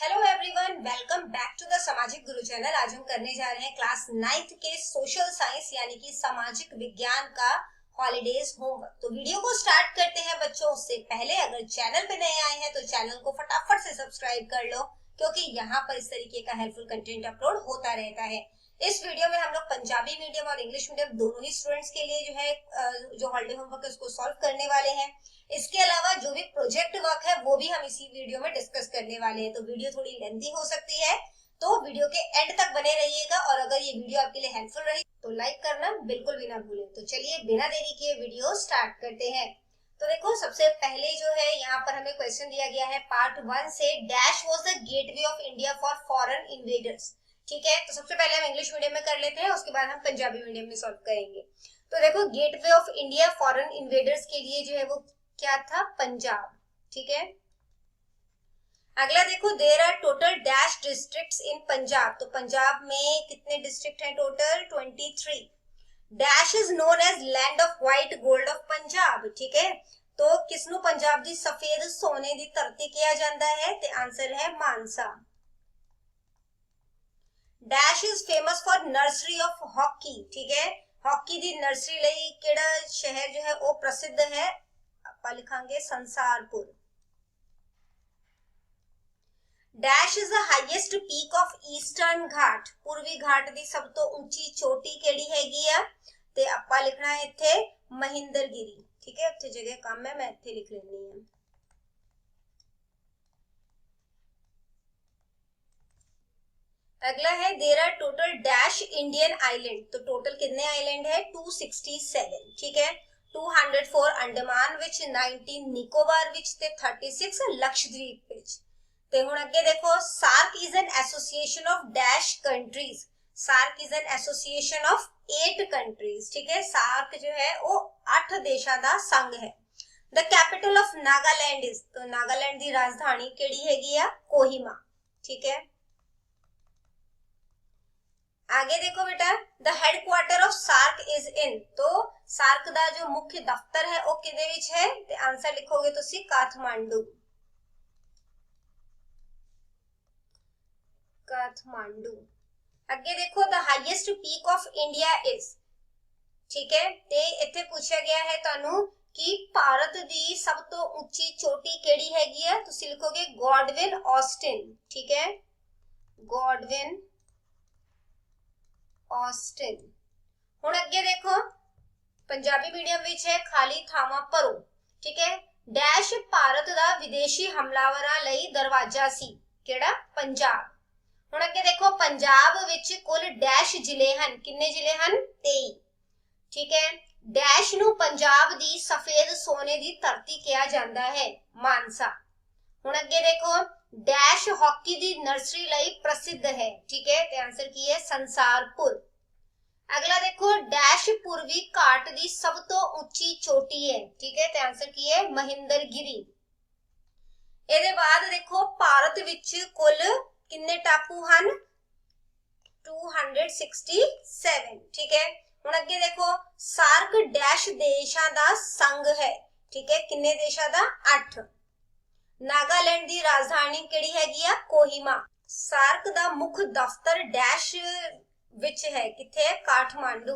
Hello everyone, welcome back to the Samajik Guru channel. आज हम करने जा रहे हैं क्लास 9th के सोशल साइंस यानी कि सामाजिक विज्ञान का हॉलीडेज होमवर्क। तो वीडियो को स्टार्ट करते हैं बच्चों। उससे पहले अगर चैनल पे नए आए हैं तो चैनल को फटाफट से सब्सक्राइब कर लो, क्योंकि यहाँ पर इस तरीके का हेल्पफुल कंटेंट अपलोड होता रहता है। इस वीडियो में हम लोग पंजाबी मीडियम और इंग्लिश मीडियम दोनों ही स्टूडेंट्स के लिए जो हॉलीडे होमवर्क है उसको सॉल्व करने वाले हैं। इसके अलावा जो भी प्रोजेक्ट वर्क है वो भी हम इसी वीडियो में डिस्कस करने वाले हैं। तो वीडियो थोड़ी लेंथी हो सकती है, तो वीडियो के एंड तक बने रहिएगा। और अगर ये वीडियो आपके लिए हेल्पफुल रही तो लाइक करना बिल्कुल भी ना भूलें। तो चलिए बिना देरी किए वीडियो स्टार्ट करते हैं। तो देखो, सबसे पहले जो है यहाँ पर हमें क्वेश्चन दिया गया है पार्ट 1 से, dash was the gateway of India for foreign invaders. ठीक है, तो सबसे पहले हम इंग्लिश मीडियम में कर लेते हैं, उसके बाद हम पंजाबी मीडियम में सॉल्व करेंगे। तो देखो, gateway of India foreign invaders के लिए जो है वो क्या था? पंजाब। ठीक है, अगला देखो, there are total dash districts in Punjab. तो पंजाब में कितने डिस्ट्रिक्ट हैं? Total 23। Dash is known as land of white gold of Punjab. ठीक है, तो किसनु पंजाब दी सफेद सोने दी धरती किया जाता है? ते आंसर है Mansa. Dash is famous for nursery of hockey. ठीक है, हॉकी दी नर्सरी लई केड़ा शहर जो है वो प्रसिद्ध है? ਆਪਾਂ लिखांगे Sansarpur. Dash is the highest peak of eastern Ghat. पूर्वी घाट दी सब तो ऊंची चोटी केड़ी हैगी आ? ते ਆਪਾਂ लिखना है इत्थे महिंदरगिरी। ठीक है, उत्थे जगह कम है, मैं इत्थे लिख लेनी है। अगला है, there are total dash Indian island. तो टोटल कितने आइलैंड है? 267। ठीक है, 204 अंडमान विच, 19 निकोबार विच ते 36 लक्षद्वीप विच। ते हुण अगे देखो, SAARC is an association of dash countries. SAARC is an association of 8 countries. ठीक है, सार्क जो है वो 8 देशां दा संघ है। The capital of Nagaland is, तो नागालैंड दी राजधानी केड़ी हैगी आ? कोहिमा। ठीक है, आगे देखो बेटा, the headquarter of SAARC is in. तो सार्क दा जो मुख्य दफ्तर है वो किदे विच है? ते आंसर लिखोगे तुसी काठमांडू। काठमांडू। अगे देखो, the highest peak of India is. ठीक है, ते इत्थे पूछा गया है तानू कि भारत दी सब तो ऊंची चोटी केड़ी हैगी है? तुसी लिखोगे गॉडविन ऑस्टिन। ठीक है, गॉडविन ऑस्टिन। हुण अगे देखो, पंजाबी मीडियम विच है खाली थावां भरो। ठीक है, डैश भारत दा विदेशी हमलावरां लई दरवाजा सी। केड़ा? पंजाब। हुण अगे देखो, पंजाब विच कुल डैश जिले हन। किन्ने जिले हन? 23। ठीक है, डैश नू पंजाब दी सफेद सोने दी धरती कहा जाता है? मानसा। हुण अगे देखो, डैश हॉकी दी नर्सरी लई प्रसिद्ध है। ठीक है, ते आंसर की है? संसारपुर। अगला देखो, डैश पूर्वी घाट दी सब तो ऊंची चोटी है। ठीक है, ते आंसर की है? महिंदरगिरी। ਇਹਦੇ बाद देखो, भारत विच कुल किन्ने टापू हन? 267। ठीक है, हुण अगे देखो, सार्क डैश देशां दा संघ है। ठीक है, किन्ने देशां दा? 8। नागालैंड दी राजधानी केड़ी हैगी आ? कोहिमा। सार्क दा मुख्य दफ्तर डैश विच है? किथे है? काठमांडू।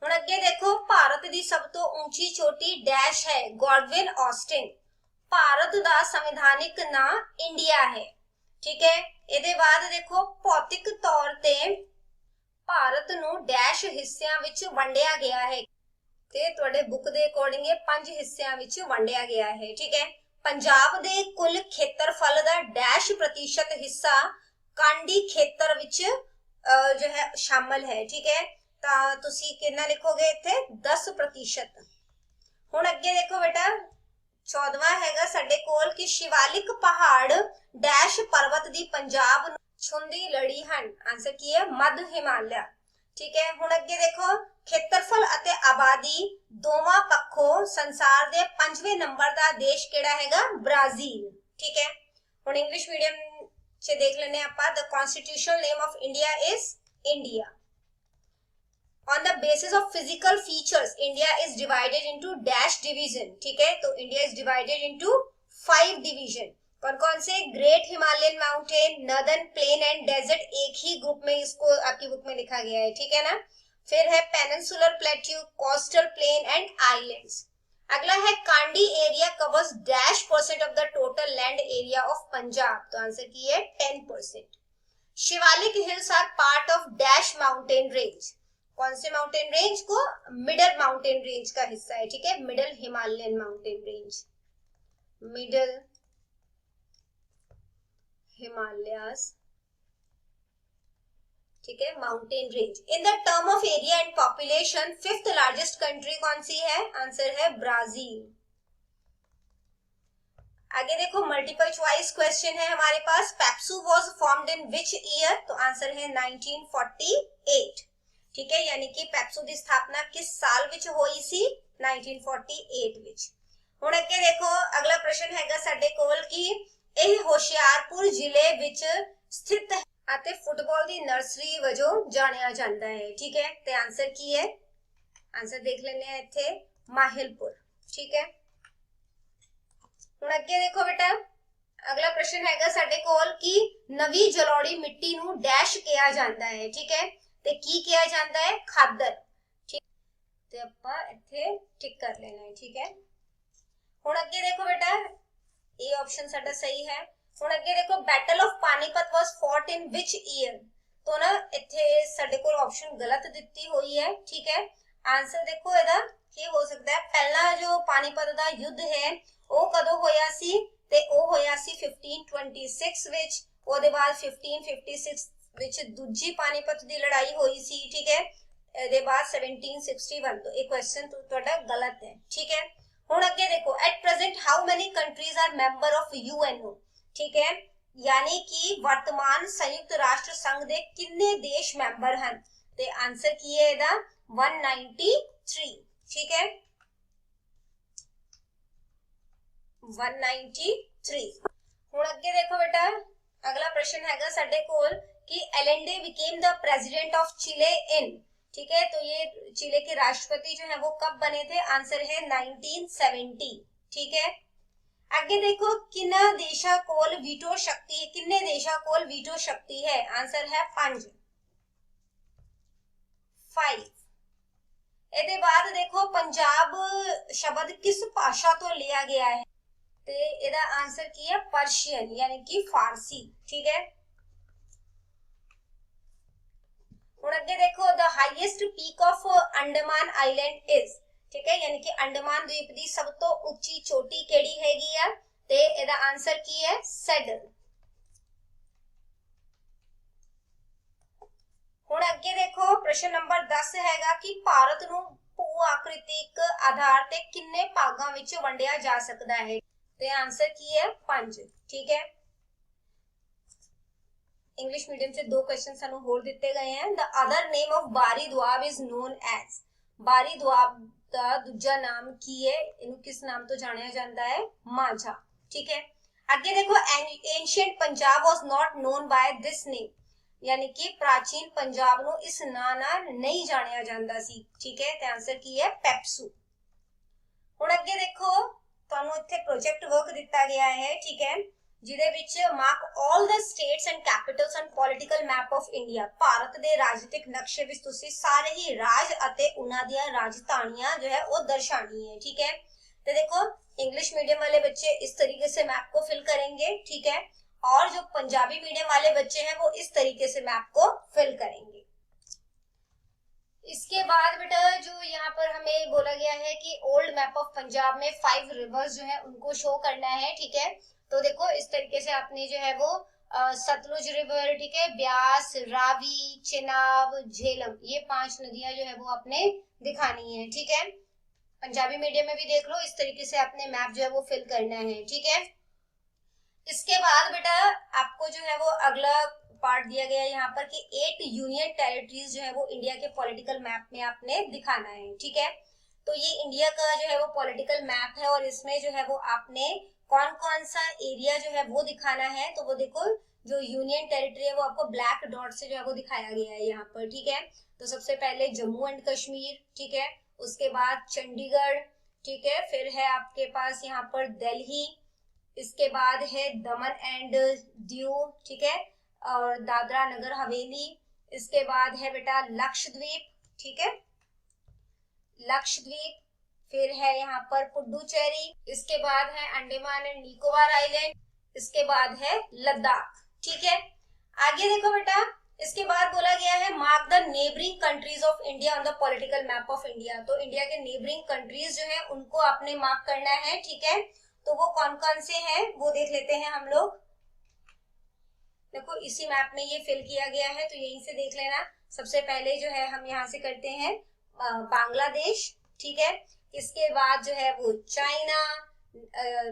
हुण अगे देखो, भारत दी सब तो ऊंची चोटी डैश है? Godwin Austen. भारत दा संवैधानिक नाम इंडिया है। ठीक है, ਇਹਦੇ बाद देखो, भौतिक तौर ते भारत नू डैश हिस्सियां विच वंडिया गया है। ते तुहाडे बुक दे अकॉर्डिंग 5 हिस्सियां विच वंडिया गया है। ठीक है, पंजाब दे कुल खेत्रफल दा डैश प्रतिशत हिस्सा कांडी खेतर विच जो है शामिल है। ठीक है, तां तुसी कितना लिखोगे इत्थे? 10%। हुण अगे देखो बेटा, 14वां हैगा साडे कोल कि शिवालिक पहाड़ डैश पर्वत दी पंजाब नूं छुंदी लड़ी हन। आंसर की है? मध्य हिमालय। ठीक है, हुण अगे देखो, खेत्रफल अते आबादी दोवां पक्षों संसार दे 5वें नंबर दा देश केड़ा हैगा? ब्राजील। ठीक है, हुण इंग्लिश मीडियम च देख लेने आपां। The constitutional name of India is India. On the basis of physical features, India is divided into dash division. ठीक है, तो India is divided into 5 division. कौन कौन से? Great Himalayan mountain, northern plain and desert, एक ही group में इसको आपकी बुक में लिखा गया है, ठीक है ना। फिर है peninsular plateau, coastal plain and islands. अगला है Kandi area covers -% of the total land area of Punjab, तो आंसर की है 10%। Shivalik hills are part of dash mountain range, कौन से माउंटेन रेंज को? मिडल माउंटेन रेंज का हिस्सा है, ठीक है, middle Himalayan mountain range, middle Himalayas, ठीक है, mountain range. In the term of area and population 5th largest country कौन सी है? आंसर है ब्राजील। आगे देखो मल्टीपल चॉइस क्वेश्चन है हमारे पास। PEPSU was formed in which year, तो आंसर है 1948, ठीक है, यानी कि पेप्सू की स्थापना किस साल विच होई सी? 1948 विच। हुण अगे देखो अगला प्रश्न हैगा साडे कोल कि ਇਹ ਹੋਸ਼ਿਆਰਪੁਰ ਜ਼ਿਲ੍ਹੇ ਵਿੱਚ ਸਥਿਤ ਹੈ ਅਤੇ ਫੁੱਟਬਾਲ ਦੀ ਨਰਸਰੀ ਵਜੋਂ ਜਾਣਿਆ ਜਾਂਦਾ ਹੈ, ਠੀਕ ਹੈ, ਤੇ ਆਨਸਰ ਕੀ ਹੈ? ਆਨਸਰ ਦੇਖ ਲੈਂਦੇ ਆ ਇੱਥੇ, ਮਾਹਿਲਪੁਰ, ਠੀਕ ਹੈ। ਹੁਣ ਅੱਗੇ ਦੇਖੋ ਬੇਟਾ ਅਗਲਾ ਪ੍ਰਸ਼ਨ ਹੈਗਾ ਸਾਡੇ ਕੋਲ ਕਿ ਨਵੀਂ ਜਲੌੜੀ ਮਿੱਟੀ ਨੂੰ ਡੈਸ਼ ਕਿਹਾ ਜਾਂਦਾ ਹੈ, ਠੀਕ ਹੈ, ਤੇ ਕੀ ਕਿਹਾ ਜਾਂਦਾ ਹੈ? ਖਾਦਰ, ਠੀਕ, ਤੇ ਆਪਾਂ ਇੱਥੇ ਟਿਕ ਕਰ ਲੈਣਾ ਹੈ, ਠੀਕ ਹੈ। ਹੁਣ ਅੱਗੇ ਦੇਖੋ ਬੇਟਾ ये ऑप्शन साडा सही है। हुण अगे देखो battle of Panipat was fought in which year, तो ना इत्थे साडे कोल ऑप्शन गलत दित्ती हुई है, ठीक है। आंसर देखो एदा की हो सकता है, पहला जो पानीपत दा युद्ध है वो कदों होया सी? ते ओ होया सी 1526 विच, ओदे बाद 1556 विच दूजी पानीपत दी लड़ाई होई सी, ठीक है, एदे बाद 1761, तो ये क्वेश्चन तुहाडा गलत है, ठीक है। हुण अगे देखो at present how many countries are member of UNO, ठीक है, यानी कि वर्तमान संयुक्त राष्ट्र संघ दे किन्ने देश मेंबर हैं, ते आंसर की है एदा 193, ठीक है, 193। हुण अगे देखो बेटा अगला प्रश्न हैगा साडे कोल कि Allende became the president of Chile in, ठीक है, तो ये चिले के राष्ट्रपति जो है वो कब बने थे? आंसर है 1970, ठीक है। आगे देखो किन्ना देशा कोल वीटो शक्ति है, किन्ने देशा कोल वीटो शक्ति है? आंसर है 5। ਇਹਦੇ बाद देखो पंजाब शब्द किस भाषा तो लिया गया है, ते ਇਹਦਾ आंसर की है पर्शियन, यानी कि फारसी, ठीक है। हुण अगे देखो the highest peak of Andaman island is, ठीक है, यानी कि अंडमान द्वीप की सब तो ऊंची चोटी केड़ी हैगी है, ते एदा आंसर की है सैडल। हुण अगे देखो प्रश्न नंबर 10 हैगा कि भारत नूं भू आकृतिक आधार ते किन्ने भागां विच वंडिया जा सकदा है, ते आंसर की है 5, ठीक है। इंग्लिश मीडियम से 2 क्वेश्चन सानू होर दिते गए हैं। द अदर नेम ऑफ बारी दुआब इज नोन एज, बारी दुआब दा दूजा नाम की है, इनु किस नाम तो जानिया जाता है? माझा, ठीक है। आगे देखो ancient Punjab was not known by this name, यानी कि प्राचीन पंजाब नु इस नाम नाल नहीं जानिया जांदा सी, ठीक है, ते आंसर की है पेप्सू। हुण अगे देखो तुहानू इत्थे प्रोजेक्ट वर्क दिता गया है, ठीक है, जिदे विच mark all the states and capitals and political map of India, Bharat दे राजनीतिक नक्शे विच तुसी सारे ही राज अते उन्हां दी राजधानियां जो है वो दर्शानी है, ठीक है। तो देखो इंग्लिश मीडियम वाले बच्चे इस तरीके से मैप को फिल करेंगे, ठीक है, और जो पंजाबी मीडियम वाले बच्चे हैं वो इस तरीके से मैप को फिल करेंगे। इसके बाद बेटा जो यहाँ पर हमें बोला गया है कि ओल्ड मैप ऑफ पंजाब में 5 रिवर्स जो है उनको शो करना है, ठीक है। तो देखो इस तरीके से आपने जो है वो सतलुज रिवर, ठीक है, ब्यास, रावी, चिनाब, झेलम, ये 5 नदियां जो है वो आपने दिखानी है, ठीक है। पंजाबी मीडियम में भी देख लो इस तरीके से आपने मैप जो है वो फिल करना है, ठीक है। इसके बाद बेटा आपको जो है वो अगला पार्ट दिया गया है यहाँ पर कि 8 यूनियन टेरिटरीज जो है वो इंडिया के पॉलिटिकल मैप में आपने दिखाना है, ठीक है। तो ये इंडिया का जो है वो पॉलिटिकल मैप है और इसमें जो है वो आपने कौन कौन सा एरिया जो है वो दिखाना है। तो वो देखो जो यूनियन टेरिटरी है वो आपको ब्लैक डॉट से जो है वो दिखाया गया है यहाँ पर, ठीक है। तो सबसे पहले जम्मू एंड कश्मीर, ठीक है, उसके बाद चंडीगढ़, ठीक है, फिर है आपके पास यहाँ पर दिल्ली, इसके बाद है दमन एंड दीव, ठीक है, और दादरा नगर हवेली। इसके बाद है बेटा लक्षद्वीप, ठीक है, लक्षद्वीप। फिर है यहाँ पर पुडुचेरी। इसके बाद है अंडमान एंड निकोबार आइलैंड। इसके बाद है लद्दाख, ठीक है। आगे देखो बेटा, इसके बाद बोला गया है mark the neighbouring countries of India on the political map of India. तो इंडिया के नेबरिंग कंट्रीज जो है उनको आपने मार्क करना है, ठीक है। तो वो कौन कौन से हैं वो देख लेते हैं हम लोग। देखो इसी मैप में ये फिल किया गया है, तो यहीं से देख लेना। सबसे पहले जो है हम यहाँ से करते हैं बांग्लादेश, ठीक है। इसके बाद जो है वो चाइना,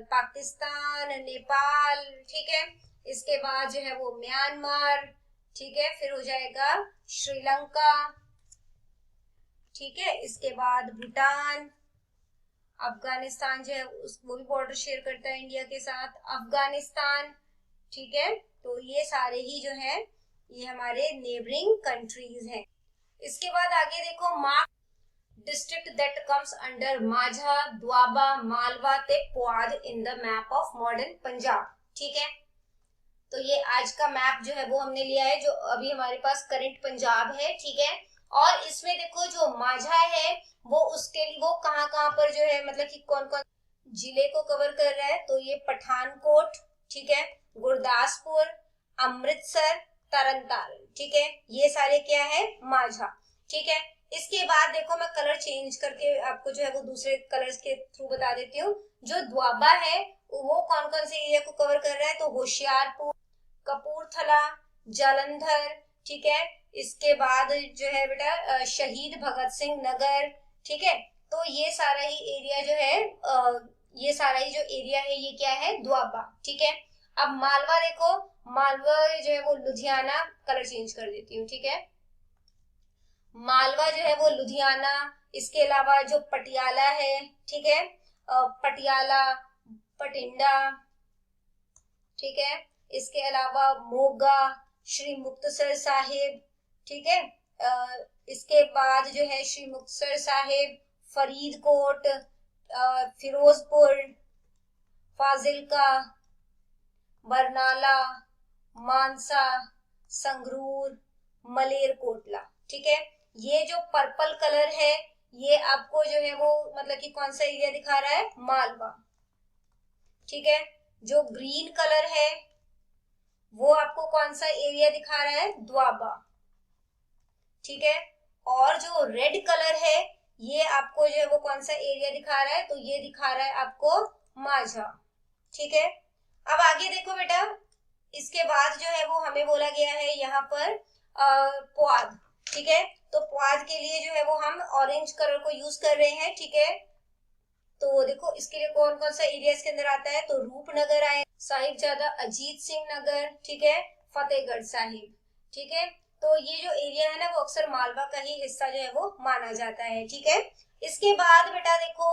पाकिस्तान, नेपाल, ठीक है। इसके बाद जो है वो म्यांमार, ठीक है। फिर हो जाएगा श्रीलंका, ठीक है। इसके बाद भूटान, अफगानिस्तान जो है वो भी बॉर्डर शेयर करता है इंडिया के साथ, अफगानिस्तान, ठीक है। तो ये सारे ही जो है ये हमारे नेबरिंग कंट्रीज हैं। इसके बाद आगे देखो mark district that comes under Majha, Doaba, Malwa ते Puadh in the map of modern Punjab, ठीक है। तो ये आज का मैप जो है वो हमने लिया है जो अभी हमारे पास करंट पंजाब है, ठीक है। और इसमें देखो जो माझा है वो उसके लिए वो कहाँ कहाँ पर जो है मतलब कि कौन कौन जिले को कवर कर रहा है। तो ये पठानकोट, ठीक है, गुरदासपुर, अमृतसर, तरनतारन, ठीक है। ये सारे क्या है माझा, ठीक है। इसके बाद देखो मैं कलर चेंज करके आपको जो है वो दूसरे कलर्स के थ्रू बता देती हूँ। जो द्वाबा है वो कौन कौन से एरिया को कवर कर रहा है, तो होशियारपुर, कपूरथला, जालंधर, ठीक है। इसके बाद जो है बेटा शहीद भगत सिंह नगर, ठीक है। तो ये सारा ही एरिया जो है ये सारा ही जो एरिया है ये क्या है द्वाबा, ठीक है। अब मालवा देखो, मालवा जो है वो लुधियाना, कलर चेंज कर देती हूँ, ठीक है। मालवा जो है वो लुधियाना, इसके अलावा जो पटियाला है, ठीक है, पटियाला, पटिंडा, ठीक है। इसके अलावा मोगा, श्री मुक्तसर साहिब, ठीक है। इसके बाद जो है श्री मुक्तसर साहिब, फरीदकोट, फिरोजपुर, फाजिलका, बरनाला, मानसा, संगरूर, मलेरकोटला, ठीक है। ये जो पर्पल कलर है ये आपको जो है वो मतलब कि कौन सा एरिया दिखा रहा है, मालवा, ठीक है। जो ग्रीन कलर है वो आपको कौन सा एरिया दिखा रहा है, द्वाबा, ठीक है। और जो रेड कलर है ये आपको जो है वो कौन सा एरिया दिखा रहा है, तो ये दिखा रहा है आपको माझा, ठीक है। अब आगे देखो बेटा, इसके बाद जो है वो हमें बोला गया है यहाँ पर पुआध, ठीक है। तो पुआध के लिए जो है वो हम ऑरेंज कलर को यूज कर रहे हैं, ठीक है। तो देखो इसके लिए कौन कौन सा एरिया इसके अंदर आता है, तो रूपनगर आए, साहिबजादा अजीत सिंह नगर, ठीक है, फतेहगढ़ साहिब, ठीक है। तो ये जो एरिया है ना वो अक्सर मालवा का ही हिस्सा जो है वो माना जाता है, ठीक है। इसके बाद बेटा देखो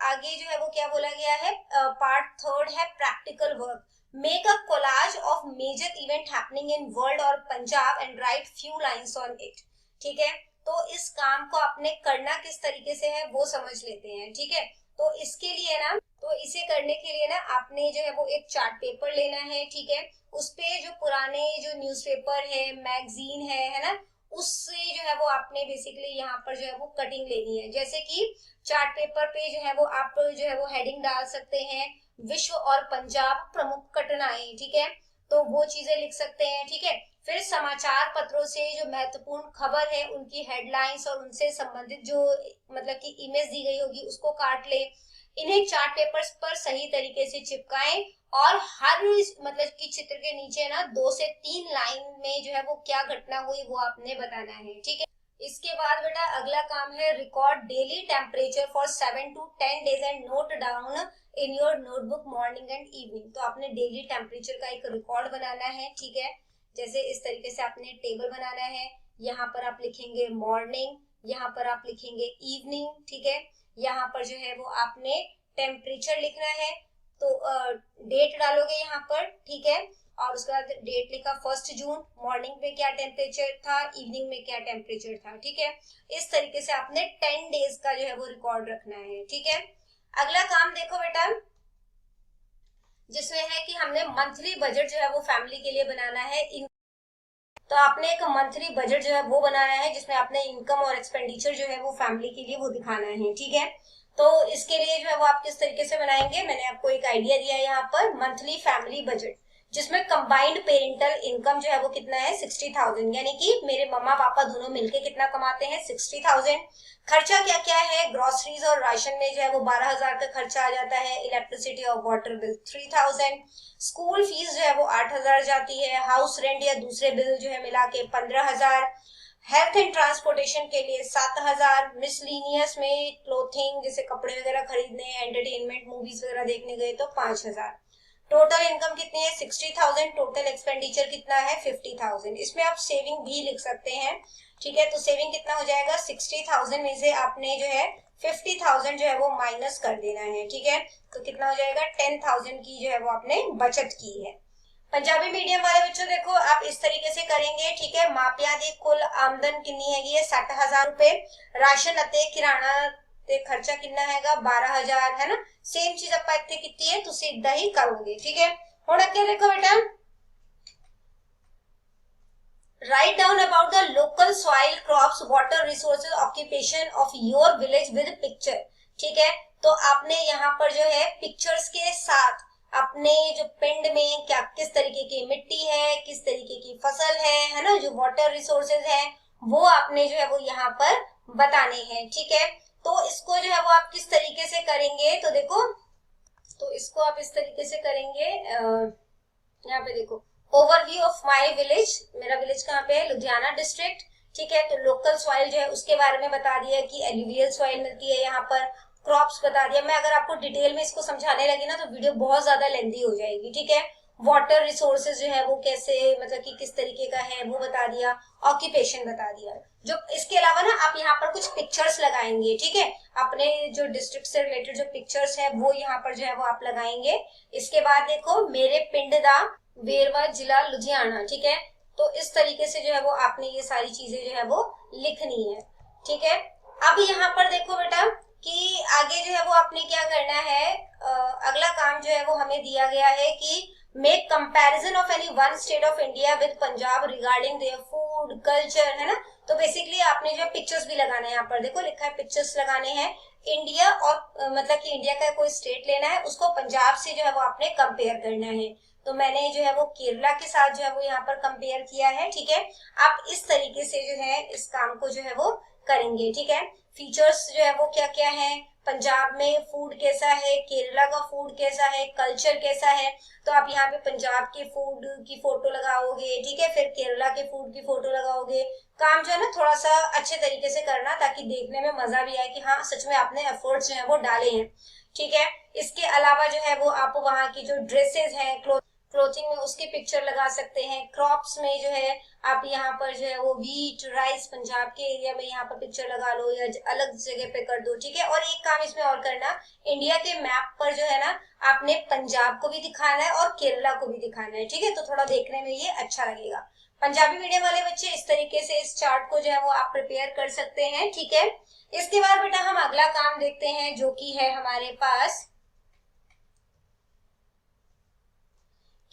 आगे जो है वो क्या बोला गया है, पार्ट थर्ड है practical work. Make a collage of major event happening in world और Punjab and write few lines on it, ठीक है। तो इस काम को आपने करना किस तरीके से है वो समझ लेते हैं, ठीक है। तो इसके लिए ना, तो इसे करने के लिए ना आपने जो है वो एक चार्ट पेपर लेना है, ठीक है। उस पे जो पुराने जो न्यूज़पेपर है, मैगजीन है ना, उससे जो है वो आपने बेसिकली यहाँ पर जो है वो कटिंग लेनी है। जैसे कि चार्ट पेपर पे जो है वो आप जो है वो हेडिंग डाल सकते हैं, विश्व और पंजाब प्रमुख घटनाएं, ठीक है। तो वो चीजें लिख सकते हैं, ठीक है। फिर समाचार पत्रों से जो महत्वपूर्ण खबर है उनकी हेडलाइंस और उनसे संबंधित जो मतलब कि इमेज दी गई होगी उसको काट ले। इन्हें चार्ट पेपर्स पर सही तरीके से चिपकाएं और हर मतलब कि चित्र के नीचे ना 2 से 3 लाइन में जो है वो क्या घटना हुई वो आपने बताना है, ठीक है। इसके बाद बेटा अगला काम है record daily temperature for 7 to 10 days and note down in your notebook morning and evening. तो आपने डेली टेम्परेचर का एक रिकॉर्ड बनाना है, ठीक है। जैसे इस तरीके से आपने टेबल बनाना है, यहाँ पर आप लिखेंगे मॉर्निंग, यहाँ पर आप लिखेंगे इवनिंग, ठीक है। यहाँ पर जो है वो आपने टेम्परेचर लिखना है, तो डेट डालोगे यहाँ पर, ठीक है। और उसके बाद डेट लिखा 1 जून, मॉर्निंग में क्या टेम्परेचर था, इवनिंग में क्या टेम्परेचर था, ठीक है। इस तरीके से आपने 10 डेज का जो है वो रिकॉर्ड रखना है, ठीक है। अगला काम देखो बेटा, जिसमें है कि हमने मंथली बजट जो है वो फैमिली के लिए बनाना है। तो आपने एक मंथली बजट जो है वो बनाना है जिसमें आपने इनकम और एक्सपेंडिचर जो है वो फैमिली के लिए वो दिखाना है, ठीक है। तो इसके लिए जो है वो आप किस तरीके से बनाएंगे, मैंने आपको एक आइडिया दिया है यहाँ पर, मंथली फैमिली बजट, जिसमें कंबाइंड पेरेंटल इनकम जो है वो कितना है 60,000, यानी कि मेरे मम्मा पापा दोनों मिलके कितना कमाते हैं 60,000। खर्चा क्या क्या है, ग्रोसरीज और राशन में जो है वो 12,000 का खर्चा आ जाता है, इलेक्ट्रिसिटी और वाटर बिल 3,000, स्कूल फीस जो है वो 8,000 जाती है, हाउस रेंट या दूसरे बिल जो है मिला के 15,000, हेल्थ एंड ट्रांसपोर्टेशन के लिए 7,000, मिसलीनियस में क्लोथिंग जैसे कपड़े वगैरह खरीदने, एंटरटेनमेंट मूवीज वगैरह देखने गए तो 5,000। टोटल इनकम कितनी है 60,000, टोटल एक्सपेंडिचर कितना है 50,000। इसमें आप सेविंग भी लिख सकते हैं, ठीक है। तो सेविंग कितना हो जाएगा 60,000 में से आपने जो है 50,000 जो है वो माइनस कर देना है, ठीक है। तो कितना हो जाएगा 10,000 की जो है वो आपने बचत की है। पंजाबी मीडियम वाले बच्चों देखो आप इस तरीके से करेंगे, ठीक है। मापिया दी कुल आमदन कितनी हैगी है 60,000 रुपए, राशन अते किराना ते खर्चा कितना हैगा 12,000 है ना। सेम चीज ਆਪਾਂ ਇੱਥੇ ਕੀਤੀ ਹੈ, ਤੁਸੀਂ ਇਦਾਂ ਹੀ ਕਰੋਗੇ, ठीक है। ਹੁਣ ਅੱਗੇ देखो बेटा, write down about the local soil, crops, water resources, occupation of your village with picture, ठीक है। तो आपने यहाँ पर जो है पिक्चर्स के साथ अपने जो पिंड में क्या किस तरीके की मिट्टी है, किस तरीके की फसल है ना, जो वाटर रिसोर्सेज है वो आपने जो है वो यहाँ पर बताने हैं, ठीक है। तो इसको जो है वो आप किस तरीके से करेंगे, तो देखो, तो इसको आप इस तरीके से करेंगे, यहाँ पे देखो ओवरव्यू ऑफ माय विलेज, मेरा विलेज कहाँ पे है लुधियाना डिस्ट्रिक्ट, ठीक है। तो लोकल सॉइल जो है उसके बारे में बता दिया कि एलुवियल सॉइल मिलती है यहाँ पर, क्रॉप्स बता दिया। मैं अगर आपको डिटेल में इसको समझाने लगी ना तो वीडियो बहुत ज्यादा लेंथी हो जाएगी, ठीक है। वाटर रिसोर्सेज जो है वो कैसे मतलब कि किस तरीके का है वो बता दिया, ऑक्यूपेशन बता दिया। जो इसके अलावा ना आप यहाँ पर कुछ पिक्चर्स लगाएंगे, ठीक है। अपने जो डिस्ट्रिक्ट से रिलेटेड जो पिक्चर्स है वो यहाँ पर जो है वो आप लगाएंगे। इसके बाद देखो मेरे पिंड दा वेरवा जिला लुधियाना, ठीक है। तो इस तरीके से जो है वो आपने ये सारी चीजें जो है वो लिखनी है, ठीक है। अब यहाँ पर देखो बेटा कि आगे जो है वो आपने क्या करना है, अगला काम जो है वो हमें दिया गया है कि make comparison of any one state of India with Punjab regarding their food culture, है ना। तो बेसिकली आपने जो पिक्चर्स भी लगाने हैं, यहाँ पर देखो लिखा है पिक्चर्स लगाने हैं इंडिया और मतलब कि इंडिया का कोई स्टेट लेना है, उसको पंजाब से जो है वो आपने कंपेयर करना है। तो मैंने जो है वो केरला के साथ जो है वो यहाँ पर कंपेयर किया है, ठीक है। आप इस तरीके से जो है इस काम को जो है वो करेंगे, ठीक है। फीचर्स जो है वो क्या क्या है, पंजाब में फूड कैसा है, केरला का फूड कैसा है, कल्चर कैसा है। तो आप यहाँ पे पंजाब के फूड की फोटो लगाओगे, ठीक है, फिर केरला के फूड की फोटो लगाओगे। काम जो है ना थोड़ा सा अच्छे तरीके से करना ताकि देखने में मजा भी आए कि हाँ सच में आपने एफर्ट्स जो है वो डाले हैं, ठीक है। इसके अलावा जो है वो आप वहाँ की जो ड्रेसेस हैं क्लोथिंग में उसकी पिक्चर लगा सकते हैं। क्रॉप्स में जो है आप यहाँ पर जो है वो व्हीट राइस पंजाब के एरिया में यहाँ पर पिक्चर लगा लो या अलग जगह पे कर दो, ठीक है। और एक काम इसमें और करना, इंडिया के मैप पर जो है ना आपने पंजाब को भी दिखाना है और केरला को भी दिखाना है, ठीक है। तो थोड़ा देखने में ये अच्छा लगेगा। पंजाबी मीडियम वाले बच्चे इस तरीके से इस चार्ट को जो है वो आप प्रिपेयर कर सकते हैं, ठीक है। इसके बाद बेटा हम अगला काम देखते हैं जो कि है हमारे पास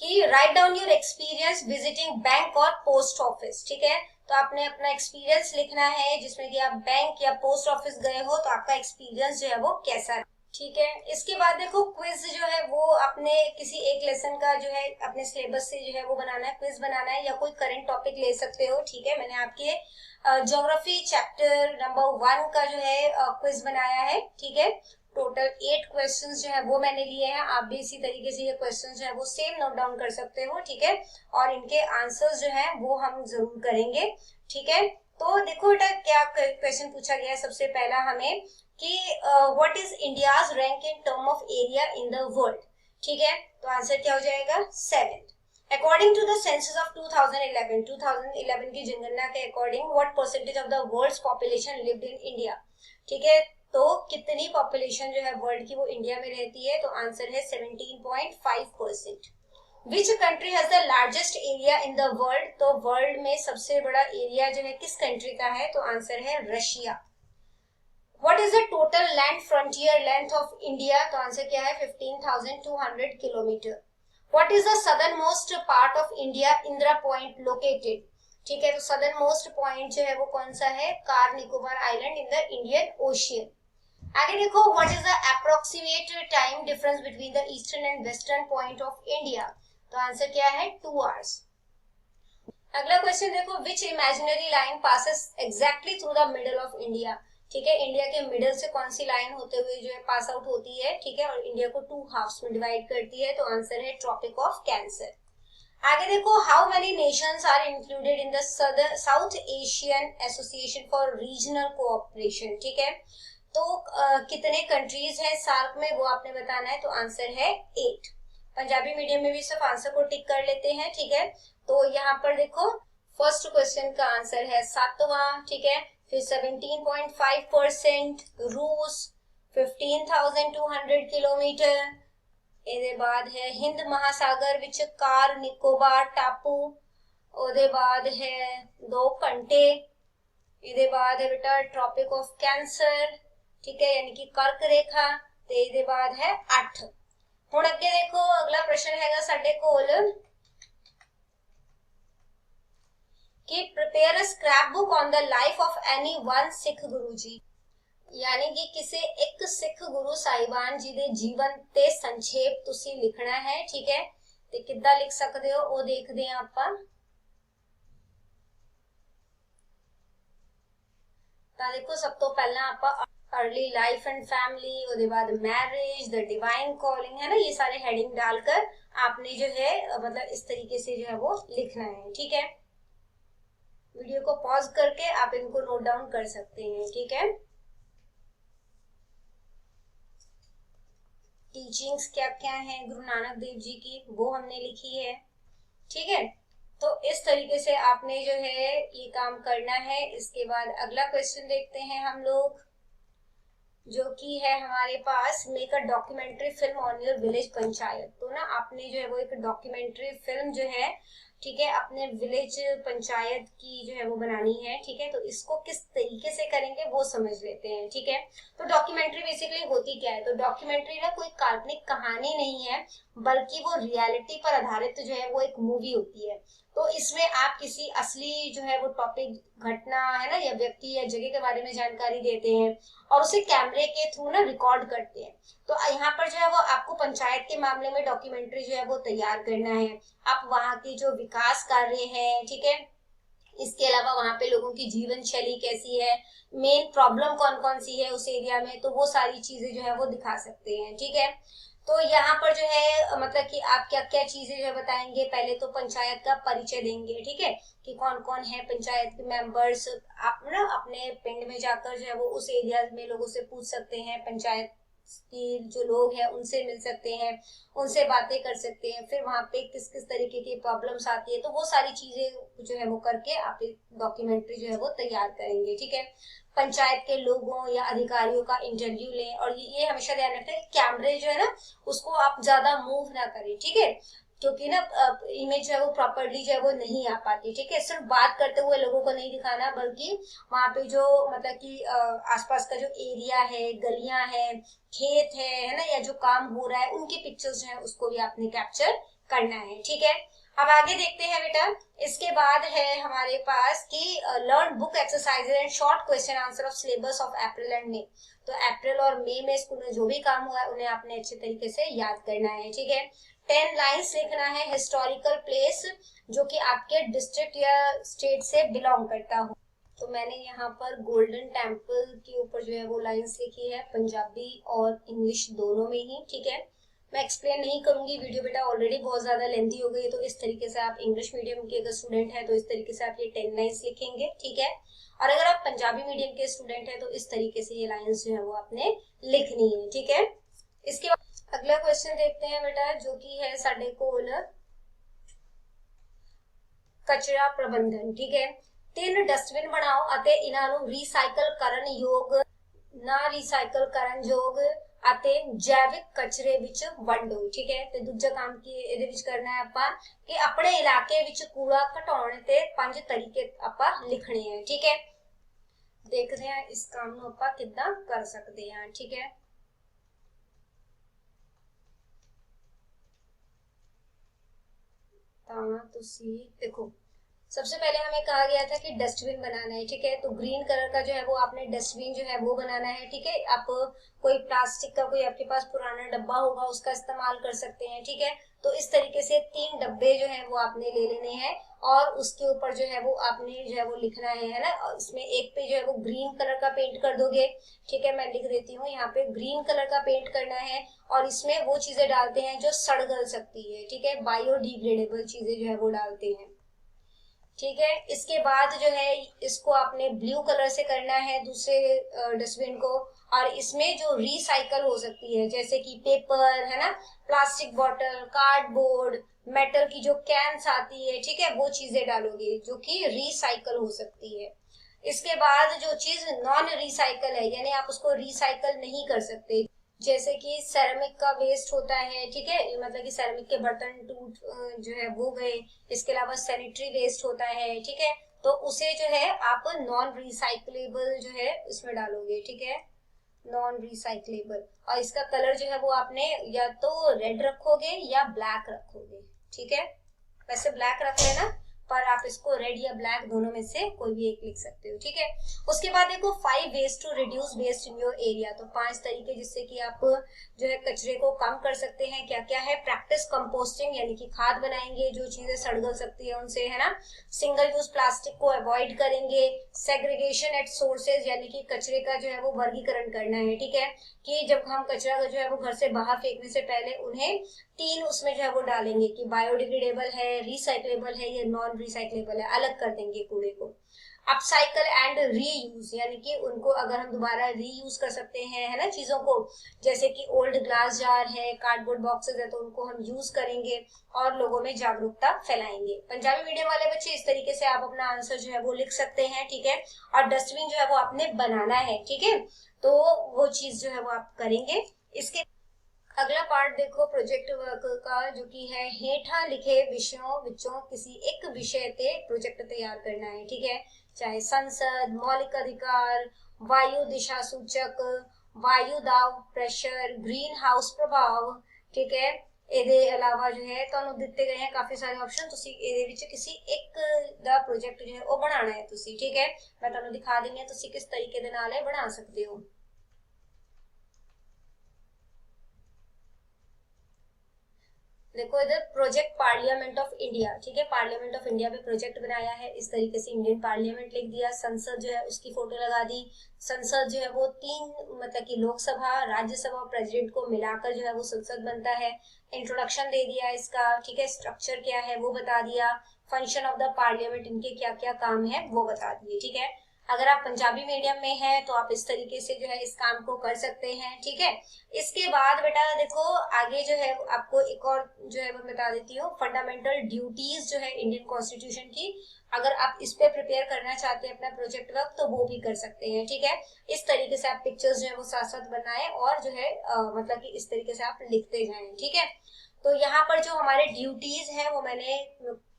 कि write down your experience visiting bank और पोस्ट ऑफिस, ठीक है। तो आपने अपना एक्सपीरियंस लिखना है जिसमें कि आप बैंक या पोस्ट ऑफिस गए हो तो आपका एक्सपीरियंस जो है वो कैसा है, ठीक है। इसके बाद देखो क्विज जो है वो अपने किसी एक लेसन का जो है अपने सिलेबस से जो है वो बनाना है, क्विज बनाना है या कोई करंट टॉपिक ले सकते हो, ठीक है। मैंने आपके ज्योग्राफी चैप्टर नंबर 1 का जो है क्विज बनाया है, ठीक है। टोटल 8 क्वेश्चंस जो है वो मैंने लिए हैं, आप भी इसी तरीके से ये क्वेश्चंस जो है वो सेम नोट डाउन कर सकते हो, ठीक है। और इनके आंसर्स जो है वो हम जरूर करेंगे, ठीक है। तो देखो बेटा क्या क्वेश्चन पूछा गया है सबसे पहला हमें कि what is India's rank in term of area in the world, ठीक है। तो आंसर क्या हो जाएगा 7th। According to the census of 2011 की जनगणना के according what percentage of the world's population lived in India, ठीक है। तो कितनी पॉपुलेशन जो है वर्ल्ड की वो इंडिया में रहती है, तो आंसर है 17.5%। Which country has the largest area in the world, तो वर्ल्ड में सबसे बड़ा एरिया जो है किस कंट्री का है, तो आंसर है Russia. What is the total land frontier length of India? तो आंसर क्या है 15,200 kilometre. What is the southern most part of India? Indira point located. ठीक है, तो सदर्न मोस्ट पॉइंट जो है वो कौन सा है? Car Nicobar island in the Indian Ocean. आगे देखो, what is the approximate time difference between the eastern and western point of India? तो आंसर क्या है 2 आवर्स। अगला क्वेश्चन देखो, which imaginary line passes exactly through the middle of India? ठीक है, India के मिडल से कौन सी लाइन होते हुए जो है पास आउट होती है, ठीक है, और इंडिया को 2 हाफ्स में डिवाइड करती है? तो आंसर है ट्रॉपिक ऑफ कैंसर। आगे देखो, how many nations are included in the South Asian association for regional cooperation? ठीक है, तो कितने कंट्रीज हैं सार्क में, वो आपने बताना है। तो आंसर है 8। पंजाबी मीडियम में भी सिर्फ आंसर को टिक कर लेते हैं। ठीक है, तो यहाँ पर देखो फर्स्ट क्वेश्चन का आंसर है 7वां। ठीक है, फिर 17.5%, रूस 15,200 किलोमीटर। ਇਹਦੇ बाद है हिंद महासागर विच कार निकोबार टापू। ਉਹਦੇ बाद है 2 घंटे। ਇਹਦੇ बाद है बेटा ट्रॉपिक ऑफ कैंसर, ठीक है, यानी कि कर्क रेखा। ਤੇ ਇਹਦੇ बाद है 8। ਹੁਣ ਅੱਗੇ देखो, अगला प्रश्न हैगा ਸਾਡੇ ਕੋਲ कि prepare a scrap book on the life of any one Sikh गुरु जी। यानी कि किसी एक सिख गुरु साहिबान जी दे जीवन ते संक्षेप तुसी लिखना है। ठीक है, ते किद्दां लिख सकते हो वो देखते हैं आपां। तां देखो, सब तो पहला आपां अर्ली लाइफ एंड फैमिली, उसके बाद मैरिज, द डिवाइन कॉलिंग, है ना, ये सारे हेडिंग डालकर आपने जो है मतलब इस तरीके से जो है वो लिखना है। ठीक है, वीडियो को पॉज करके आप इनको नोट डाउन कर सकते हैं। ठीक है, टीचिंग्स क्या क्या है गुरु नानक देव जी की, वो हमने लिखी है। ठीक है, तो इस तरीके से आपने जो है ये काम करना है। इसके बाद अगला क्वेश्चन देखते हैं हम लोग, जो कि है हमारे पास, make a documentary film on your village panchayat. तो ना आपने जो है वो एक डॉक्यूमेंट्री फिल्म जो है, ठीक है, अपने विलेज पंचायत की जो है वो बनानी है। ठीक है, तो इसको किस तरीके से करेंगे वो समझ लेते हैं। ठीक है, तो डॉक्यूमेंट्री बेसिकली होती क्या है? तो डॉक्यूमेंट्री ना कोई काल्पनिक कहानी नहीं है, बल्कि वो रियलिटी पर आधारित जो है वो एक मूवी होती है। तो इसमें आप किसी असली जो है वो टॉपिक, घटना, है ना, या व्यक्ति या जगह के बारे में जानकारी देते हैं और उसे कैमरे के थ्रू ना रिकॉर्ड करते हैं। तो यहाँ पर जो है वो आपको पंचायत के मामले में डॉक्यूमेंट्री जो है वो तैयार करना है। आप वहाँ की जो विकास कार्य है, ठीक है, इसके अलावा वहाँ पे लोगों की जीवन शैली कैसी है, मेन प्रॉब्लम कौन कौन सी है उस एरिया में, तो वो सारी चीजें जो है वो दिखा सकते हैं। ठीक है, तो यहाँ पर जो है मतलब कि आप क्या क्या चीजें जो है बताएंगे। पहले तो पंचायत का परिचय देंगे, ठीक है, कि कौन कौन है पंचायत के मेंबर्स। आप ना अपने पिंड में जाकर जो है वो उस एरिया में लोगों से पूछ सकते हैं, पंचायत की जो लोग हैं उनसे मिल सकते हैं, उनसे बातें कर सकते हैं। फिर वहाँ पे किस किस तरीके की प्रॉब्लम्स आती है, तो वो सारी चीजें जो है वो करके आप एक डॉक्यूमेंट्री जो है वो तैयार करेंगे। ठीक है, पंचायत के लोगों या अधिकारियों का इंटरव्यू लें, और ये हमेशा ध्यान रखें कि कैमरे जो है ना उसको आप ज्यादा मूव ना करें। ठीक है, क्योंकि ना इमेज जो है वो प्रॉपरली जो है वो नहीं आ पाती। ठीक है, सिर्फ बात करते हुए लोगों को नहीं दिखाना, बल्कि वहाँ पे जो मतलब कि आसपास का जो एरिया है, गलियां है, खेत है ना, या जो काम हो रहा है, उनकी पिक्चर्स जो है उसको भी आपने कैप्चर करना है। ठीक है, अब आगे देखते हैं बेटा। इसके बाद है हमारे पास कि learn book exercises and short question answer of syllabus of April and मे। तो अप्रैल और मई में स्कूल में जो भी काम हुआ है उन्हें आपने अच्छे तरीके से याद करना है। ठीक है, 10 लाइन्स लिखना है हिस्टोरिकल प्लेस जो कि आपके डिस्ट्रिक्ट या स्टेट से बिलोंग करता हो। तो मैंने यहाँ पर गोल्डन टेम्पल के ऊपर जो है वो लाइन्स लिखी है, पंजाबी और इंग्लिश दोनों में ही। ठीक है, मैं एक्सप्लेन नहीं करूंगी, वीडियो बेटा ऑलरेडी बहुत ज्यादा लेंथी हो गई है। तो इस तरीके से आप इंग्लिश मीडियम के अगर स्टूडेंट हैं तो इस तरीके से आप ये 10 लाइन्स लिखेंगे। ठीक है, और अगर आप पंजाबी मीडियम के स्टूडेंट हैं तो इस तरीके से ये लाइन्स जो है वो आपने लिखनी है। ठीक है, इसके बाद अगला क्वेश्चन देखते हैं बेटा, जो कि है साडे कोल कचरा प्रबंधन। ठीक है, 3 डस्टबिन बनाओ ਅਤੇ ਇਹਨਾਂ ਨੂੰ ਰੀਸਾਈਕਲ ਕਰਨ ਯੋਗ, ਨਾ ਰੀਸਾਈਕਲ ਕਰਨ ਯੋਗ ਅਤੇ ਜੈਵਿਕ ਕਚਰੇ ਵਿੱਚ ਵੰਡੋ। ਠੀਕ ਹੈ, ਤੇ ਦੂਜਾ ਕੰਮ ਕੀ ਇਹਦੇ ਵਿੱਚ ਕਰਨਾ ਹੈ ਆਪਾਂ ਕਿ ਆਪਣੇ ਇਲਾਕੇ ਵਿੱਚ ਕੂੜਾ ਘਟਾਉਣ ਤੇ 5 ਤਰੀਕੇ ਆਪਾਂ ਲਿਖਣੇ ਹੈ। ਠੀਕ ਹੈ, देखते हैं इस काम ਨੂੰ ਆਪਾਂ ਕਿੱਦਾਂ कर सकते हैं। ठीक है, देखो सबसे पहले हमें कहा गया था कि डस्टबिन बनाना है। ठीक है, तो ग्रीन कलर का जो है वो आपने डस्टबिन जो है वो बनाना है। ठीक है, आप कोई प्लास्टिक का कोई आपके पास पुराना डब्बा होगा उसका इस्तेमाल कर सकते हैं। ठीक है, तो इस तरीके से 3 डब्बे जो है वो आपने ले लेने हैं और उसके ऊपर जो है वो आपने जो है वो लिखना है ना। और इसमें एक पे जो है वो ग्रीन कलर का पेंट कर दोगे। ठीक है, मैं लिख देती हूँ, यहाँ पे ग्रीन कलर का पेंट करना है और इसमें वो चीजें डालते हैं जो सड़ गल सकती है। ठीक है, बायोडिग्रेडेबल चीजें जो है वो डालते हैं। ठीक है, इसके बाद जो है इसको आपने ब्लू कलर से करना है दूसरे डस्टबिन को, और इसमें जो रिसाइकल हो सकती है जैसे कि पेपर है ना, प्लास्टिक बॉटल, कार्डबोर्ड, मेटल की जो कैंस आती है, ठीक है, वो चीजें डालोगे जो कि रिसाइकल हो सकती है। इसके बाद जो चीज नॉन रिसाइकल है यानी आप उसको रिसाइकल नहीं कर सकते, जैसे कि सेरेमिक का वेस्ट होता है। ठीक है, मतलब कि सेरेमिक के बर्तन टूट जो है वो गए, इसके अलावा सैनिटरी वेस्ट होता है। ठीक है, तो उसे जो है आप नॉन रिसाइकलेबल जो है इसमें डालोगे। ठीक है, नॉन रिसाइकलेबल, और इसका कलर जो है वो आपने या तो रेड रखोगे या ब्लैक रखोगे। ठीक है, वैसे ब्लैक रख लेना, पर आप इसको रेड या ब्लैक दोनों में से कोई भी एक लिख सकते हो। ठीक है, उसके बाद देखो 5 ways to reduce waste in your area, तो 5 तरीके जिससे कि आप जो है कचरे को कम कर सकते हैं। क्या क्या है? प्रैक्टिस कंपोस्टिंग यानी कि खाद बनाएंगे, जो चीजें सड़ गल सकती है उनसे, है ना। सिंगल यूज प्लास्टिक को अवॉइड करेंगे। सेग्रीगेशन एट सोर्सेज यानी कि कचरे का जो है वो वर्गीकरण करना है। ठीक है, कि जब हम कचरा जो है वो घर से बाहर फेंकने से पहले उन्हें 3 उसमें जो है वो डालेंगे कि बायोडिग्रेडेबल है, रिसाइकलेबल है या नॉन रिसाइकलेबल है, अलग कर देंगे कूड़े को। अपसाइकल एंड रीयूज यानी कि उनको अगर हम दोबारा रीयूज कर सकते हैं, है ना, चीजों को, जैसे कि ओल्ड ग्लास जार है, कार्डबोर्ड बॉक्सेस है, तो उनको हम यूज करेंगे और लोगों में जागरूकता फैलाएंगे। पंजाबी मीडियम वाले बच्चे इस तरीके से आप अपना आंसर जो है वो लिख सकते हैं। ठीक है, और डस्टबिन जो है वो आपने बनाना है। ठीक है, तो वो चीज जो है वो आप करेंगे। इसके अगला पार्ट देखो प्रोजेक्ट वर्क का, जो कि है हेठा लिखे विषयों विचों किसी एक विषय ते प्रोजेक्ट तैयार करना है। ठीक है, चाहे संसद, मौलिक अधिकार, वायु दिशा सूचक, वायु दाब प्रेशर, ग्रीन हाउस प्रभाव। ठीक है, ਇਹਦੇ ਇਲਾਵਾ जो है ਤੁਹਾਨੂੰ ਦਿੱਤੇ ਗਏ हैं काफी सारे ऑप्शन, ਤੁਸੀਂ ਇਹਦੇ ਵਿੱਚ किसी एक ਦਾ प्रोजेक्ट जो है वो बनाना है ਤੁਸੀਂ। ठीक है, मैं ਤੁਹਾਨੂੰ दिखा देंगे ਹਾਂ ਤੁਸੀਂ किस तरीके ਦੇ ਨਾਲ ਇਹ बना सकते हो। देखो इधर प्रोजेक्ट पार्लियामेंट ऑफ इंडिया। ठीक है, पार्लियामेंट ऑफ इंडिया पे प्रोजेक्ट बनाया है, इस तरीके से इंडियन पार्लियामेंट लिख दिया। संसद जो है उसकी फोटो लगा दी। संसद जो है वो 3 मतलब कि लोकसभा, राज्यसभा और प्रेसिडेंट को मिलाकर जो है वो संसद बनता है। इंट्रोडक्शन दे दिया इसका। ठीक है, स्ट्रक्चर क्या है वो बता दिया। फंक्शन ऑफ द पार्लियामेंट, इनके क्या क्या काम है वो बता दिए। ठीक है, अगर आप पंजाबी मीडियम में हैं तो आप इस तरीके से जो है इस काम को कर सकते हैं। ठीक है, इसके बाद बेटा देखो आगे जो है आपको एक और जो है मैं बता देती हूँ, फंडामेंटल ड्यूटीज जो है इंडियन कॉन्स्टिट्यूशन की। अगर आप इस पे प्रिपेयर करना चाहते हैं अपना प्रोजेक्ट वर्क तो वो भी कर सकते हैं। ठीक है, इस तरीके से आप पिक्चर्स जो है वो साथ साथ बनाए और जो है मतलब कि इस तरीके से आप लिखते जाएं। ठीक है, तो यहाँ पर जो हमारे ड्यूटीज है वो मैंने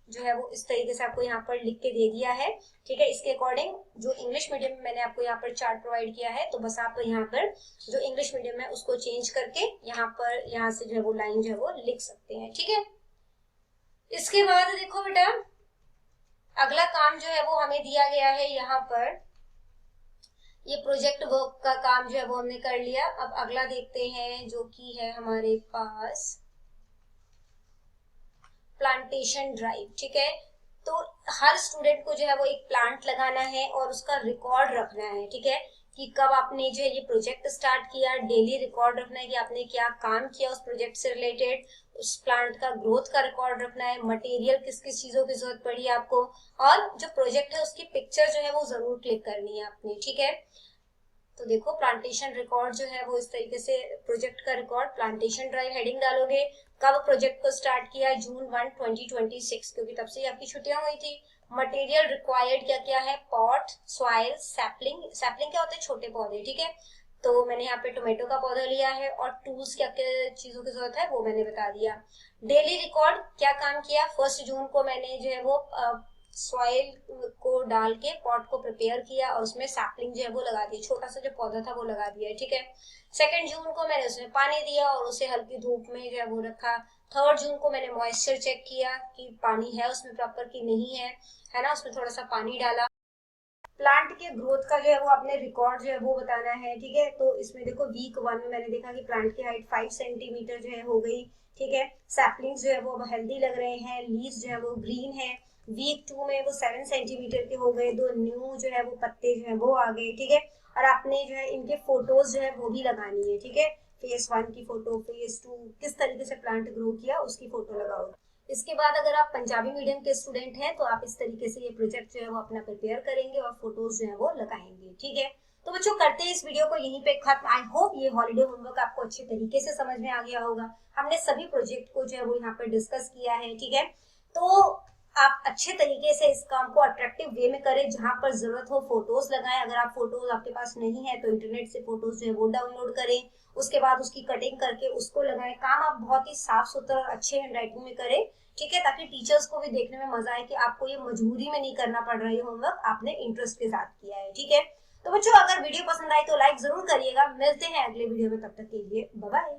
जो है वो इस तरीके से आपको यहाँ पर लिख के दे दिया है। ठीक है, इसके अकॉर्डिंग जो इंग्लिश मीडियम में मैंने आपको यहाँ पर चार्ट प्रोवाइड किया है, तो बस आप यहाँ पर जो इंग्लिश मीडियम है उसको चेंज करके यहाँ पर यहाँ से जो है वो लाइन जो है वो लिख सकते हैं। ठीक है, इसके बाद देखो बेटा अगला काम जो है वो हमें दिया गया है यहाँ पर, ये प्रोजेक्ट वर्क का काम जो है वो हमने कर लिया। अब अगला देखते हैं जो कि है हमारे पास प्लांटेशन ड्राइव। ठीक है, तो हर स्टूडेंट को जो है वो एक प्लांट लगाना है और उसका रिकॉर्ड रखना है। ठीक है, कि कब आपने जो है ये प्रोजेक्ट स्टार्ट किया, डेली रिकॉर्ड रखना है कि आपने क्या काम किया उस प्रोजेक्ट से रिलेटेड, उस प्लांट का ग्रोथ का रिकॉर्ड रखना है, मटेरियल किस किस चीजों की जरूरत पड़ी आपको, और जो प्रोजेक्ट है उसकी पिक्चर जो है वो जरूर क्लिक करनी है आपने। ठीक है, तो देखो प्लांटेशन रिकॉर्ड जो है वो इस तरीके से, प्रोजेक्ट का रिकॉर्ड प्लांटेशन ड्राइव हेडिंग डालोगे। कब प्रोजेक्ट को स्टार्ट किया, जून 1 2026, क्योंकि तब से आपकी छुट्टियां हुई थी। मटेरियल रिक्वायर्ड क्या क्या है, पॉट, सॉइल, सैपलिंग। सैपलिंग क्या होते हैं, छोटे पौधे। ठीक है, तो मैंने यहाँ पे टोमेटो का पौधा लिया है, और टूल्स क्या क्या चीजों की जरूरत है वो मैंने बता दिया। डेली रिकॉर्ड क्या काम किया, 1 जून को मैंने जो है वो सॉइल को वो डाल के पॉट को प्रिपेयर किया और उसमें सैपलिंग जो है वो लगा दी, छोटा सा जो पौधा था वो लगा दिया, ठीक है। 2 जून को मैंने उसमें पानी दिया और उसे हल्की धूप में जो है वो रखा। 3 जून को मैंने मॉइस्चर चेक किया कि पानी है उसमें प्रॉपर कि नहीं है ना, उसमें थोड़ा सा पानी डाला। प्लांट के ग्रोथ का जो है वो अपने रिकॉर्ड जो है वो बताना है, ठीक है। तो इसमें देखो वीक 1 में मैंने देखा कि प्लांट की हाइट 5 सेंटीमीटर जो है हो गई, ठीक है। सैपलिंग्स जो है वो हेल्दी लग रहे हैं, लीव्स जो है वो ग्रीन है। वीक 2 में वो 7 सेंटीमीटर के हो गए, 2 न्यू जो है वो पत्ते जो है वो आ गए, ठीक है। और आपने जो है इनके फोटोज जो है वो भी लगानी है, ठीक है। फेज 1 की फोटो, फेज 2 किस तरीके से प्लांट ग्रो किया उसकी फोटो लगाओ। इसके बाद अगर आप पंजाबी मीडियम के स्टूडेंट हैं तो आप इस तरीके से ये प्रोजेक्ट जो है वो अपना प्रिपेयर करेंगे और फोटोज जो है वो लगाएंगे, ठीक है। तो बच्चों करते हैं इस वीडियो को यहीं पे खत्म। आई होप ये हॉलीडे होमवर्क आपको अच्छे तरीके से समझ में आ गया होगा। हमने सभी प्रोजेक्ट को जो है वो यहाँ पे डिस्कस किया है, ठीक है। तो आप अच्छे तरीके से इस काम को अट्रैक्टिव वे में करें, जहां पर जरूरत हो फोटोज लगाएं। अगर आप फोटोज आपके पास नहीं है तो इंटरनेट से फोटोज जो है वो डाउनलोड करें, उसके बाद उसकी कटिंग करके उसको लगाएं। काम आप बहुत ही साफ सुथरा और अच्छे हैंडराइटिंग में करें, ठीक है, ताकि टीचर्स को भी देखने में मजा आए कि आपको ये मजबूरी में नहीं करना पड़ रहा है, ये होमवर्क आपने इंटरेस्ट के साथ किया है, ठीक है। तो बच्चों अगर वीडियो पसंद आए तो लाइक जरूर करिएगा। मिलते हैं अगले वीडियो में, तब तक के लिए बाय बाय।